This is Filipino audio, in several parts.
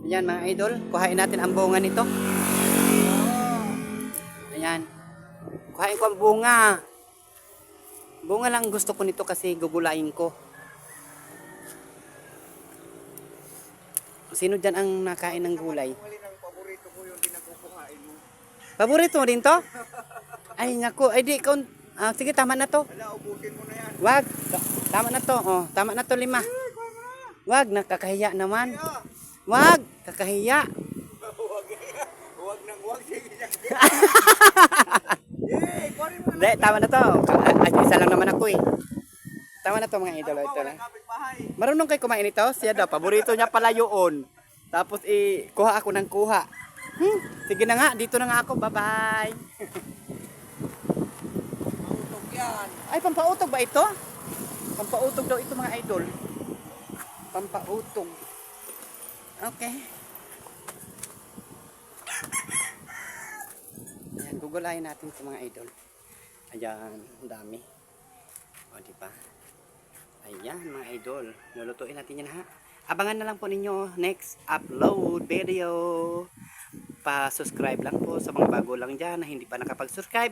Ayan mga idol, kuhain natin ang bunga nito. Ayan. Kuhain ko ang bunga. Bunga lang gusto ko nito kasi gugulain ko. Sino dyan ang nakain ng gulay? Paborito ko yung dinakukuhain mo. Paborito mo din to? Ay naku, ay di ikaw. Sige, tama na to. Wala, ubusin mo na yan. Wag. Tama na to. Oh, tama na to 5. Wag, nakakahiya naman. Wag, kakahiya. Huwag nang huwag. Sige, kuhanin mo na. Hindi, tama na to. Isa lang naman ako eh. Tama na to mga idol. Ito na. Kapitbahay. Marunong kayo kumain ito? Siya daw, paborito niya pala yun. Tapos kuha ako ng kuha. Sige na nga, dito na nga ako. Bye-bye. Utog yan. Ay, pampautog ba ito? Pampautog daw ito mga idol. Pampautog. Okay. Ayan, gugulayin natin ito mga idol. Ayan, ang dami. O, diba? Ayan mga idol. Lulutuin natin yan ha. Abangan na lang po ninyo next upload video. Pa-subscribe lang po sa mga bago lang dyan na hindi pa nakapag-subscribe.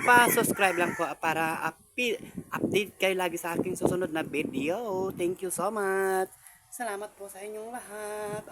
Pa-subscribe lang po para update kayo lagi sa aking susunod na video. Thank you so much. Salamat po sa inyong lahat.